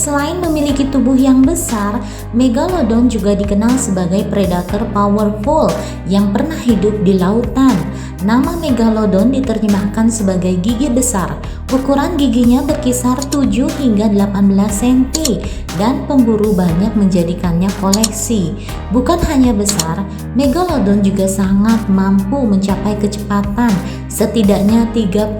Selain memiliki tubuh yang besar, Megalodon juga dikenal sebagai predator powerful yang pernah hidup di lautan. Nama Megalodon diterjemahkan sebagai gigi besar. Ukuran giginya berkisar 7 hingga 18 cm dan pemburu banyak menjadikannya koleksi. Bukan hanya besar, Megalodon juga sangat mampu mencapai kecepatan setidaknya 32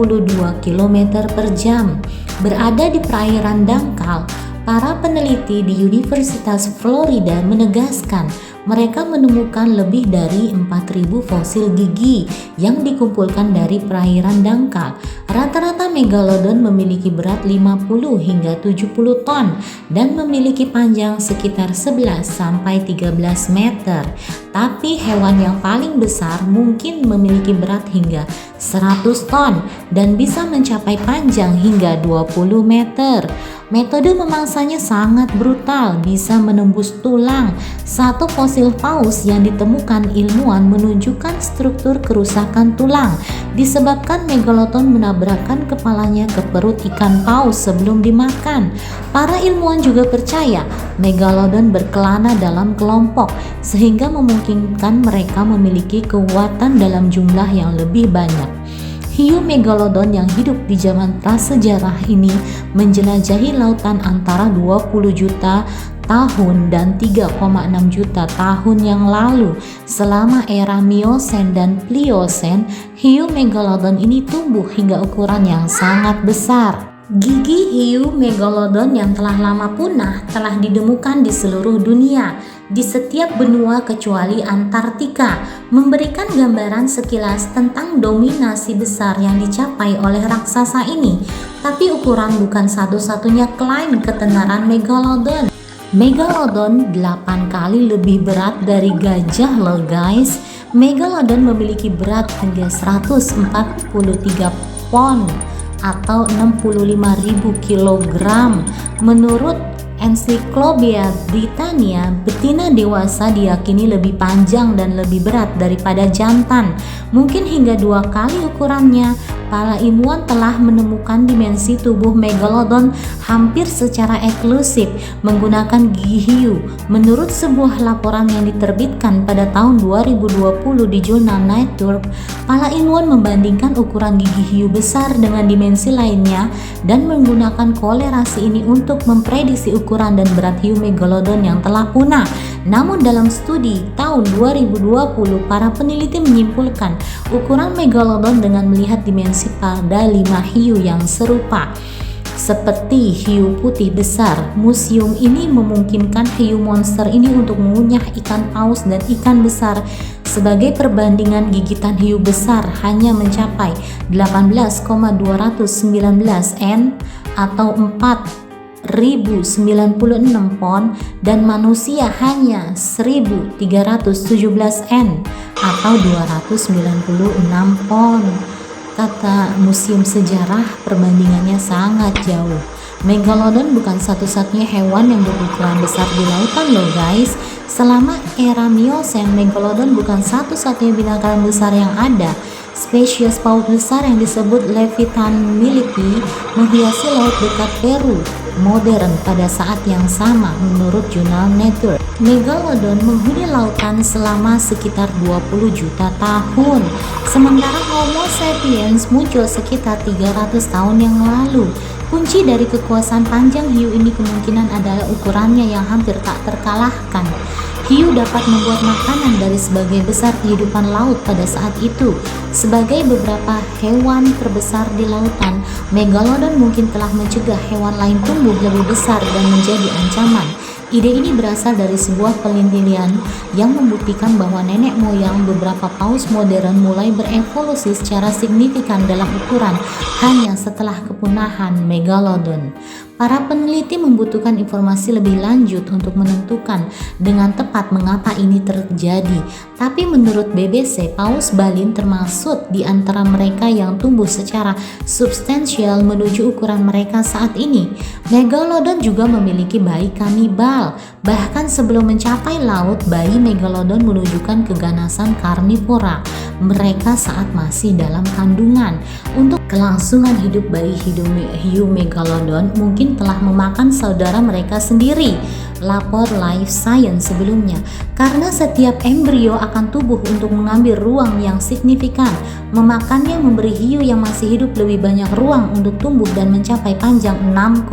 km per jam. Berada di perairan dangkal, para peneliti di Universitas Florida menegaskan mereka menemukan lebih dari 4.000 fosil gigi yang dikumpulkan dari perairan dangkal. Rata-rata Megalodon memiliki berat 50 hingga 70 ton dan memiliki panjang sekitar 11 sampai 13 meter. Tapi hewan yang paling besar mungkin memiliki berat hingga 100 ton dan bisa mencapai panjang hingga 20 meter. Metode memangsanya sangat brutal, bisa menembus tulang. Satu fosil paus yang ditemukan ilmuwan menunjukkan struktur kerusakan tulang disebabkan Megalodon menabrakkan kepalanya ke perut ikan paus sebelum dimakan. Para ilmuwan juga percaya Megalodon berkelana dalam kelompok sehingga memungkinkan mereka memiliki kekuatan dalam jumlah yang lebih banyak. Hiu Megalodon yang hidup di zaman prasejarah ini menjelajahi lautan antara 20 juta tahun dan 3,6 juta tahun yang lalu. Selama era Miosen dan Pliosen, hiu Megalodon ini tumbuh hingga ukuran yang sangat besar. Gigi hiu Megalodon yang telah lama punah telah ditemukan di seluruh dunia, di setiap benua kecuali Antartika, memberikan gambaran sekilas tentang dominasi besar yang dicapai oleh raksasa ini. Tapi ukuran bukan satu-satunya klaim ketenaran Megalodon. Megalodon 8 kali lebih berat dari gajah loh guys. Megalodon memiliki berat hingga 143 pon atau 65.000 kg. Menurut Ensiklopedia Britania, betina dewasa diyakini lebih panjang dan lebih berat daripada jantan, mungkin hingga 2 kali ukurannya. Para ilmuwan telah menemukan dimensi tubuh Megalodon hampir secara eksklusif menggunakan gigi hiu. Menurut sebuah laporan yang diterbitkan pada tahun 2020 di jurnal Nature, para ilmuwan membandingkan ukuran gigi hiu besar dengan dimensi lainnya dan menggunakan kolerasi ini untuk memprediksi ukuran dan berat hiu Megalodon yang telah punah. Namun dalam studi tahun 2020, para peneliti menyimpulkan ukuran Megalodon dengan melihat dimensi pada 5 hiu yang serupa. Seperti hiu putih besar, museum ini memungkinkan hiu monster ini untuk mengunyah ikan paus dan ikan besar. Sebagai perbandingan, gigitan hiu besar hanya mencapai 18,219 N atau 4.096 pon dan manusia hanya 1.317 N atau 296 pon. Kata Museum Sejarah, perbandingannya sangat jauh. Megalodon bukan satu-satunya hewan yang berukuran besar di lautan loh guys. Selama era Miosen, Megalodon bukan satu-satunya binatang besar yang ada. Spesies paus besar yang disebut Leviathan milipi menghiasi laut dekat Peru modern pada saat yang sama menurut jurnal Nature. Megalodon menghuni lautan selama sekitar 20 juta tahun, sementara Homo sapiens muncul sekitar 300 tahun yang lalu. Kunci dari kekuasaan panjang hiu ini kemungkinan adalah ukurannya yang hampir tak terkalahkan. Hiu dapat membuat makanan dari sebagian besar kehidupan laut pada saat itu. Sebagai beberapa hewan terbesar di lautan, Megalodon mungkin telah mencegah hewan lain tumbuh lebih besar dan menjadi ancaman. Ide ini berasal dari sebuah penelitian yang membuktikan bahwa nenek moyang beberapa paus modern mulai berevolusi secara signifikan dalam ukuran hanya setelah kepunahan Megalodon. Para peneliti membutuhkan informasi lebih lanjut untuk menentukan dengan tepat mengapa ini terjadi. Tapi menurut BBC, paus balin termasuk di antara mereka yang tumbuh secara substansial menuju ukuran mereka saat ini. Megalodon juga memiliki bayi kanibal. tertinggal. Bahkan sebelum mencapai laut, bayi megalodon menunjukkan keganasan karnivora mereka saat masih dalam kandungan. Untuk kelangsungan hidup bayi hiu megalodon mungkin telah memakan saudara mereka sendiri. Lapor Life Science sebelumnya, karena setiap embrio akan tubuh untuk mengambil ruang yang signifikan. Memakannya memberi hiu yang masih hidup lebih banyak ruang untuk tumbuh dan mencapai panjang 6,6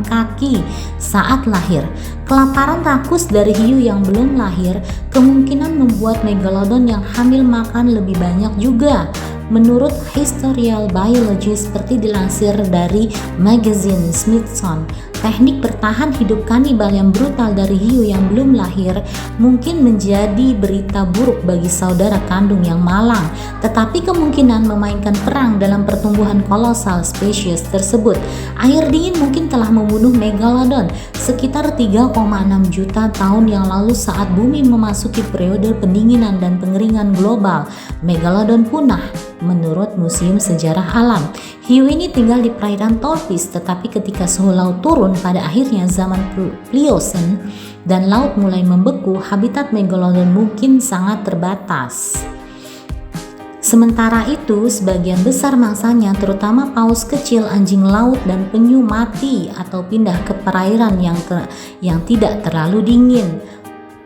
kaki saat lahir. Kelaparan rakus dari hiu yang belum lahir kemungkinan membuat megalodon yang hamil makan lebih banyak juga. Menurut Historical Biology seperti dilansir dari magazine Smithsonian, teknik bertahan hidup kanibal yang brutal dari hiu yang belum lahir mungkin menjadi berita buruk bagi saudara kandung yang malang, tetapi kemungkinan memainkan peran dalam pertumbuhan kolosal spesies tersebut. Air dingin mungkin telah membunuh megalodon sekitar 3,6 juta tahun yang lalu saat bumi memasuki periode pendinginan dan pengeringan global. Megalodon punah. Menurut Museum Sejarah Alam, hiu ini tinggal di perairan tropis, tetapi ketika suhu laut turun pada akhirnya zaman Pliocene dan laut mulai membeku, habitat megalodon mungkin sangat terbatas. Sementara itu, sebagian besar mangsanya, terutama paus kecil, anjing laut, dan penyu mati atau pindah ke perairan yang tidak terlalu dingin.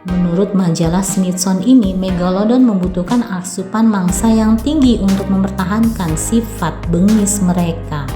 Menurut majalah Smithsonian ini, megalodon membutuhkan asupan mangsa yang tinggi untuk mempertahankan sifat bengis mereka.